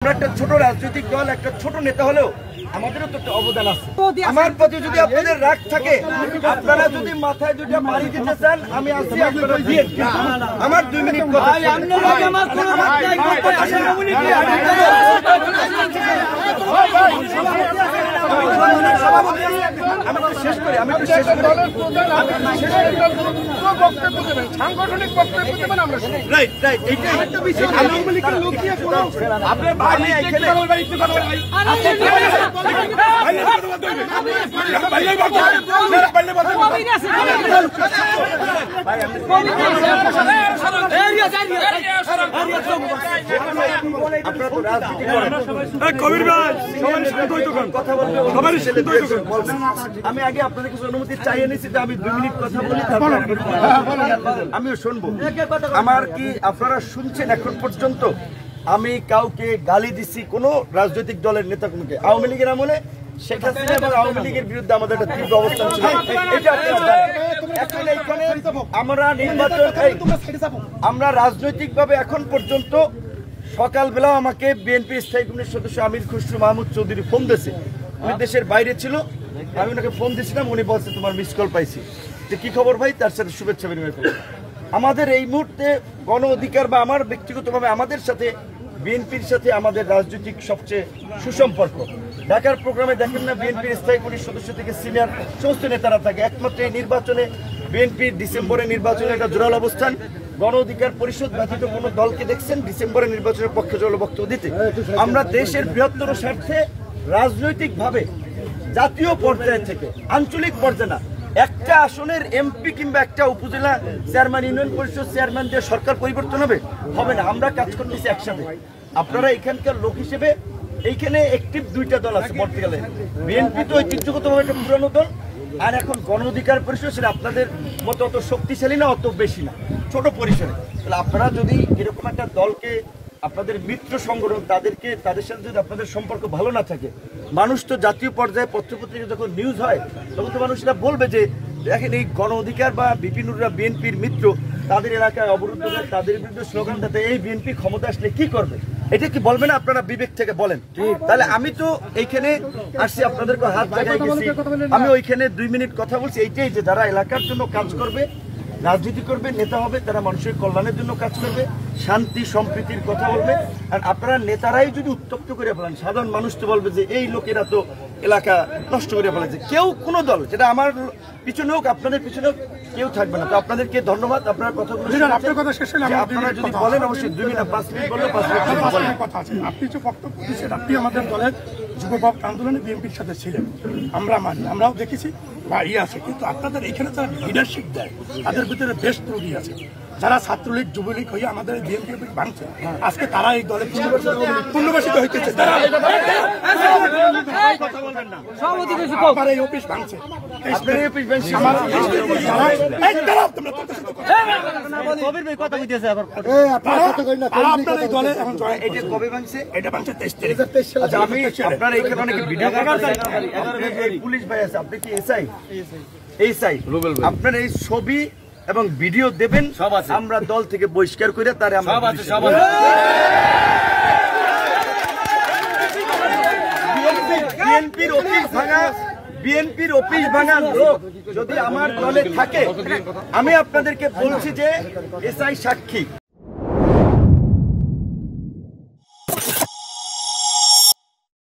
আমরা একটা ছোট রাজনৈতিক দল, একটা ছোট নেতা হলেও আমাদেরও তো একটা অবদান আছে। আমার প্রতি যদি আপনাদের রাগ থাকে, আপনারা যদি মাথায় দুইটা বাড়ি দিতে চান, আমি আছি, আপনারা দিয়ে আমার 2 মিনিট কথা। সাংগঠনিক বক্তব্য দেবেন আমরা। রাইট রাইট, এইটাই আওয়ামী লীগের লোক দিয়ে কোনো আপনার বাড়ি এখানে আমি আগে আপনাদের কিছু অনুমতি চাইয়ে নিয়েছি যে আমি 2 মিনিট কথা বলি, আমিও শুনবো। আমার কি আপনারা শুনছেন এখন পর্যন্ত আমি কাউকে গালি দিছি কোন রাজনৈতিক দলের নেতা কোনকে? আওয়ামী লীগের আমলে শেখ হাসিনা এবং আওয়ামী লীগের বিরুদ্ধে আমাদের একটা তীব্র অবস্থান ছিল। এটা এখন এইখানে আমরা নির্বাচন, আমরা রাজনৈতিক ভাবে এখন পর্যন্ত সকালবেলা আমাকে বিএনপি স্থায়ী কমিটির সদস্য আমির খুসরু মাহমুদ চৌধুরী ফোন দিয়েছে। উনি দেশের বাইরে ছিল, আমি ওনাকে ফোন দিয়েছিলাম, উনি বলছে তোমার মিস কল পাইছি, যে কি খবর ভাই, তার সাথে শুভেচ্ছা বিনিময় করবো। আমাদের এই মুহূর্তে গণ অধিকার বা আমার ব্যক্তিগতভাবে আমাদের সাথে বিএনপির সাথে আমাদের রাজনৈতিক সবচেয়ে সুসম্পর্ক। ঢাকার প্রোগ্রামে দেখেন না, বিএনপির স্থায়ী কমিটির সদস্য থেকে সিনিয়র সমস্ত নেতারা থাকে। একমাত্র এই নির্বাচনে বিএনপির ডিসেম্বরে নির্বাচনে একটা জোরাল অবস্থান। গণ অধিকার পরিষদ ব্যতীত কোন দলকে দেখছেন ডিসেম্বরে নির্বাচনের পক্ষে জোরাল বক্তব্য দিতে? আমরা দেশের বৃহত্তর স্বার্থে রাজনৈতিকভাবে জাতীয় পর্যায় থেকে আঞ্চলিক পর্যায়ে না, একটা আসনের এমপি কিংবা একটা উপজেলা চেয়ারম্যান, ইউনিয়ন পরিষদ চেয়ারম্যান দিয়ে সরকার পরিবর্তন হবে না। আমরা কাজ করতেছি একসাথে। আপনারা এখানকার লোক হিসেবে এইখানে একটিভ 2টা দল আছে বলতে গেলে। বিএনপি তো ঐতিহ্যগতভাবে একটা পুরানো দল, আর এখন গণ অধিকার পরিষদ সেটা আপনাদের মতো অত শক্তিশালী না, অত বেশি না, ছোট পরিসরে। তাহলে আপনারা যদি এরকম একটা দলকে, আপনাদের মিত্র সংগঠন, তাদের সাথে যদি আপনাদের সম্পর্ক ভালো না থাকে, মানুষ তো জাতীয় পর্যায়ে পত্রপত্রিকা যখন নিউজ হয় তখন তো মানুষরা বলবে যে দেখেন এই গণ অধিকার বা বিপিনুররা বিএনপির মিত্র, তাদের এলাকায় অবরুদ্ধ করে তাদের বিরুদ্ধে স্লোগান দিতে, এই বিএনপি ক্ষমতা আসলে কি করবে? এটা কি বলবে না? আপনারা বিবেক থেকে বলেন। তাহলে আমি তো এইখানে আসছি, আপনাদেরকে হাত জায়গায় গেছি, আমি ওইখানে 2 মিনিট কথা বলছি। এইটাই যে যারা এলাকার জন্য কাজ করবে, রাজনীতি করবে, নেতা হবে, তারা মানুষের কল্যাণের জন্য কাজ করবে, শান্তি সম্প্রীতির কথা বলবে। আর আপনারা নেতারাই যদি উত্তপ্ত করে ফেলেন, সাধারণ মানুষ তো বলবে যে এই লোকেরা তো এলাকা নষ্ট করে ফেলেছে। কেউ কোনো দল, যেটা আমার পিছনে হোক আপনাদের পিছনে হোক, কেউ থাকবে না। তো আপনাদেরকে ধন্যবাদ। আপনার কথাগুলো আপনারা যদি বলেন অবশ্যই 2 মিনিট 5 মিনিট বললে 5 মিনিট কথা আছে। আপনি যে বক্তব্য দিচ্ছেন, আপনি আমাদের দলের যুব আন্দোলনে বিএনপির সাথে ছিলেন, আমরা মানি, আমরাও দেখেছি বা আছে। কিন্তু আপনাদের এখানে যারা লিডারশিপ দেয় তাদের ভিতরে বেশ ত্রুটি আছে। যারা ছাত্রলীগ যুবলীগ হয়ে আমাদের বিএনপি ভাঙছে, আজকে তারা এই দলে পুনর্বাসিত হইতেছে। এই অফিস ভাঙছে, পুলিশ ভাই আছে, আপনি কি এসআই? আপনার এই ছবি এবং ভিডিও দেবেন, আমরা দল থেকে বহিষ্কার করে তারে আমরা বিএনপির অফিস ভাঙার লোক যদি আমার দলে থাকে, আমি আপনাদেরকে বলছি যে এসআই সাক্ষী,